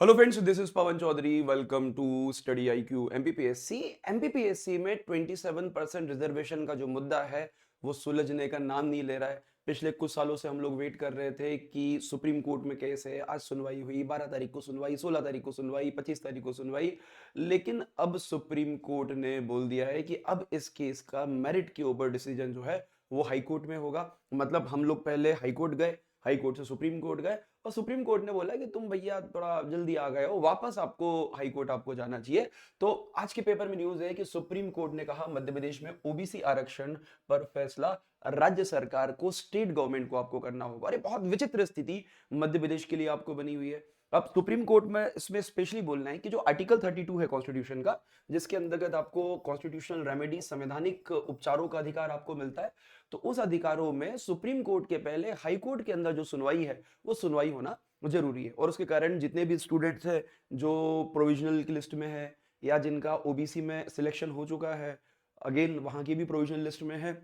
Hello friends, this is Pawan Chaudhary. Welcome to study IQ MPPSC. MPPSC में 27% reservation का जो मुद्दा है वो सुलझने का नाम नहीं ले रहा है। पिछले कुछ सालों से हम लोग वेट कर रहे थे कि सुप्रीम कोर्ट में केस है, आज सुनवाई हुई, 12 तारीख को सुनवाई, 16 तारीख को सुनवाई, 25 तारीख को सुनवाई। लेकिन अब सुप्रीम कोर्ट ने बोल दिया है कि अब इस केस का मेरिट के ऊपर डिसीजन जो है वो हाई कोर्ट में होगा। मतलब हम लोग पहले हाई कोर्ट गए, हाई कोर्ट से सुप्रीम कोर्ट गए, और सुप्रीम कोर्ट ने बोला कि तुम भैया थोड़ा जल्दी आ गए हो, वापस आपको हाई कोर्ट आपको जाना चाहिए। तो आज के पेपर में न्यूज है कि सुप्रीम कोर्ट ने कहा मध्य प्रदेश में ओबीसी आरक्षण पर फैसला राज्य सरकार को, स्टेट गवर्नमेंट को आपको करना होगा। अरे बहुत विचित्र स्थिति मध्य प्रदेश के लिए आपको बनी हुई है। अब सुप्रीम कोर्ट में इसमें स्पेशली बोलना है कि जो आर्टिकल 32 है कॉन्स्टिट्यूशन का, जिसके अंतर्गत आपको कॉन्स्टिट्यूशनल रेमेडी, संवैधानिक उपचारों का अधिकार आपको मिलता है, तो उस अधिकारों में सुप्रीम कोर्ट के पहले हाई कोर्ट के अंदर जो सुनवाई है वो सुनवाई होना जरूरी है। और उसके कारण जितने भी स्टूडेंट्स हैं जो प्रोविजनल की लिस्ट में है या जिनका ओबीसी में सिलेक्शन हो चुका है, अगेन वहां की भी प्रोविजनल लिस्ट में है,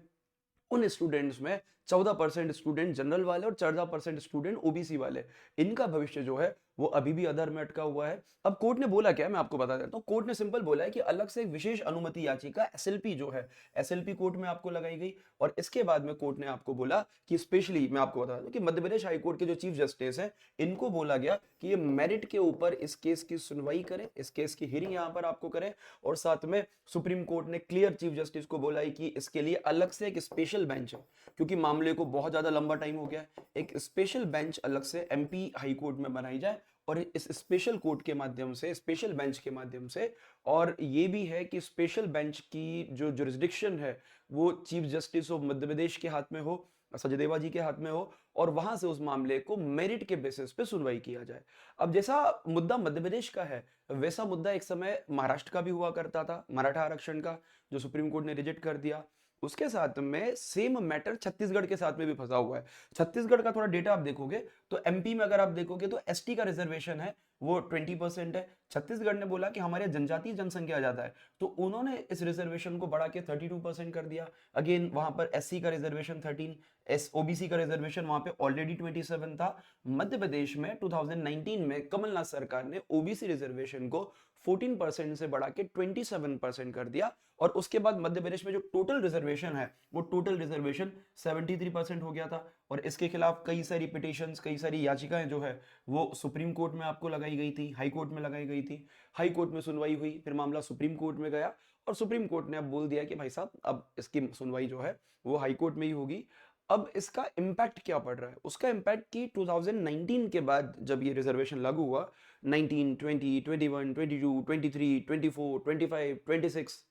उन स्टूडेंट्स में 14% स्टूडेंट जनरल वाले और 14% स्टूडेंट ओबीसी वाले, इनका भविष्य जो है वो अभी भी अधर में अटका हुआ है। अब कोर्ट ने बोला क्या, मैं आपको बता देता हूँ। कोर्ट ने सिंपल बोला है कि अलग से एक विशेष अनुमति याचिका एसएलपी जो है, एसएलपी कोर्ट में आपको लगाई गई। और इसके बाद में कोर्ट ने आपको बोला कि स्पेशली मैं आपको बता दूं कि मध्य प्रदेश हाईकोर्ट के जो चीफ जस्टिस हैं, इनको बोला गया कि ये मेरिट के ऊपर इस केस की सुनवाई करें, इस केस की हियरिंग यहाँ पर आपको करें। और साथ में सुप्रीम कोर्ट ने क्लियर चीफ जस्टिस को बोला है कि इसके लिए अलग से एक स्पेशल बेंच है, क्योंकि मामले को बहुत ज्यादा लंबा टाइम हो गया है। एक स्पेशल बेंच अलग से एमपी हाई कोर्ट में बनाई जाए, और इस स्पेशल कोर्ट के माध्यम से, स्पेशल बेंच के माध्यम से, और ये भी है कि स्पेशल बेंच की जो जुरिस्डिक्शन है वो chief justice of Madhya Pradesh के हाथ में हो, सचदेवा जी के हाथ में हो, और वहां से उस मामले को मेरिट के बेसिस पे सुनवाई किया जाए। अब जैसा मुद्दा मध्य प्रदेश का है, वैसा मुद्दा एक समय महाराष्ट्र का भी हुआ करता था, मराठा आरक्षण का, जो सुप्रीम कोर्ट ने रिजेक्ट कर दिया। उसके साथ में सेम मैटर छत्तीसगढ़ के साथ में भी फंसा हुआ है। छत्तीसगढ़ का थोड़ा डेटा आप देखोगे तो एमपी में अगर आप देखोगे तो एसटी का रिजर्वेशन है वो 20% है। छत्तीसगढ़ ने बोला कि हमारे जनजातीय जनसंख्या ज्यादा है, तो उन्होंने इस रिजर्वेशन को बढ़ा के 32% कर दिया। अगेन वहां पर एससी का रिजर्वेशन 13, एस ओबीसी का रिजर्वेशन वहां पे ऑलरेडी 27 था। मध्य प्रदेश में 2019 में कमलनाथ सरकार ने ओबीसी रिजर्वेशन को 14% से बढ़ा के 27% कर दिया। और उसके बाद मध्य प्रदेश में जो टोटल रिजर्वेशन है वो टोटल रिजर्वेशन 73% हो गया था। और इसके खिलाफ कई सारी पिटिशंस, कई सारी याचिकाएं जो है वो सुप्रीम कोर्ट में आपको लगाई गई थी, हाई कोर्ट में लगाई गई थी। हाई कोर्ट में सुनवाई हुई, फिर मामला सुप्रीम कोर्ट में गया, और सुप्रीम कोर्ट ने अब बोल दिया कि भाई साहब अब इसकी सुनवाई जो है वो हाई कोर्ट में ही होगी। अब इसका इम्पैक्ट क्या पड़ रहा है? उसका इम्पैक्ट कि 2019 के बाद जब ये रिजर्वेशन लागू हुआ, 19, 20, 21, 22, 23, 24, 25, 26,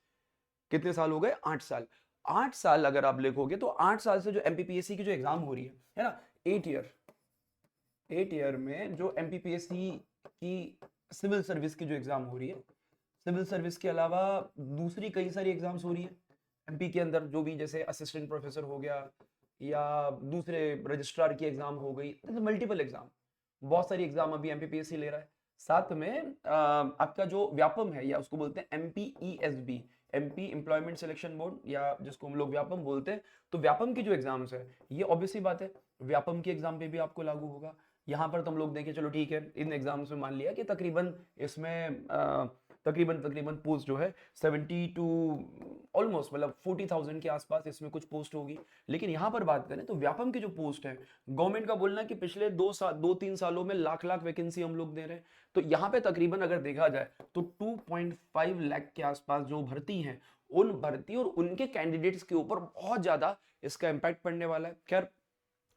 कितने साल हो गए? 8 साल। 8 साल अगर आप लिखोगे तो 8 साल से जो एमपीपीएससी की जो एग्जाम हो रही है ना, 8 ईयर, 8 ईयर में जो एमपीपीएससी की सिविल सर्विस की जो एग्जाम हो रही है, सिविल सर्विस के अलावा दूसरी कई सारी एग्जाम्स हो रही है एमपी के अंदर, जो भी जैसे असिस्टेंट प्रोफेसर हो गया या दूसरे रजिस्ट्रार की एग्जाम हो गई, मल्टीपल एग्जाम, बहुत सारी एग्जाम अभी एमपीपीएससी ले रहा है। साथ में आपका जो व्यापम है, या उसको बोलते हैं एमपीईएसबी, एमपी एम्प्लॉयमेंट सिलेक्शन बोर्ड, या जिसको हम लोग व्यापम बोलते हैं, तो व्यापम की जो एग्जाम्स है, ये ऑब्वियसली बात है व्यापम की एग्जाम पे भी आपको लागू होगा। यहाँ पर तुम लोग देखें, चलो ठीक है, इन एग्जाम्स में मान लिया कि तकरीबन इसमें तकरीबन तकरीबन पोस्ट जो है 70 टू ऑलमोस्ट, मतलब 40,000 के आसपास इसमें कुछ पोस्ट होगी। लेकिन यहाँ पर बात करें तो व्यापम की जो पोस्ट है, गवर्नमेंट का बोलना है कि पिछले 2 3 सालों में लाख लाख वैकेंसी हम लोग दे रहे हैं। तो यहाँ पे तकरीबन अगर देखा जाए तो 2.5 लाख के आसपास जो भर्ती हैं, उन भर्ती और उनके कैंडिडेट्स के ऊपर बहुत ज्यादा इसका इम्पैक्ट पड़ने वाला है। खैर,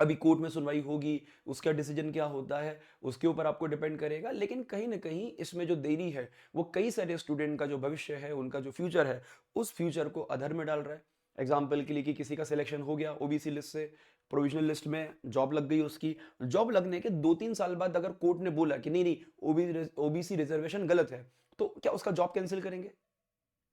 अभी कोर्ट में सुनवाई होगी, उसका डिसीजन क्या होता है उसके ऊपर आपको डिपेंड करेगा। लेकिन कहीं ना कहीं इसमें जो देरी है वो कई सारे स्टूडेंट का जो भविष्य है, उनका जो फ्यूचर है, उस फ्यूचर को अधर में डाल रहा है। एग्जाम्पल के लिए कि किसी का सिलेक्शन हो गया ओबीसी लिस्ट से, प्रोविजनल लिस्ट में जॉब लग गई, उसकी जॉब लगने के 2 3 साल बाद अगर कोर्ट ने बोला कि नहीं नहीं, ओबीसी रिजर्वेशन गलत है, तो क्या उसका जॉब कैंसिल करेंगे?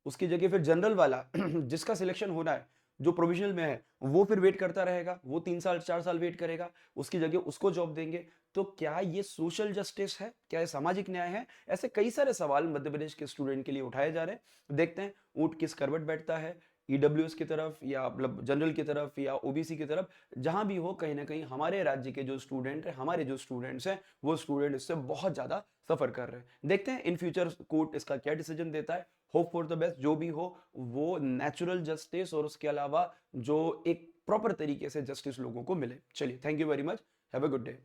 उसकी जगह फिर जनरल वाला जिसका सिलेक्शन होना है, जो प्रोविजनल में है, वो फिर वेट करता रहेगा, वो 3 साल 4 साल वेट करेगा, उसकी जगह उसको जॉब देंगे। तो क्या ये सोशल जस्टिस है? क्या ये सामाजिक न्याय है? ऐसे कई सारे सवाल मध्य प्रदेश के स्टूडेंट के लिए उठाए जा रहे हैं। देखते हैं ऊंट किस करवट बैठता है। ईडब्ल्यूएस की तरफ या मतलब जनरल की तरफ या ओबीसी की तरफ, जहां भी हो, कहीं ना कहीं हमारे राज्य के जो स्टूडेंट है, हमारे जो स्टूडेंट्स हैं, वो स्टूडेंट इससे बहुत ज्यादा सफर कर रहे हैं। देखते हैं इन फ्यूचर कोर्ट इसका क्या डिसीजन देता है। होप फॉर द बेस्ट, जो भी हो वो नेचुरल जस्टिस और उसके अलावा जो एक प्रॉपर तरीके से जस्टिस लोगों को मिले। चलिए, thank you very much, have a good day.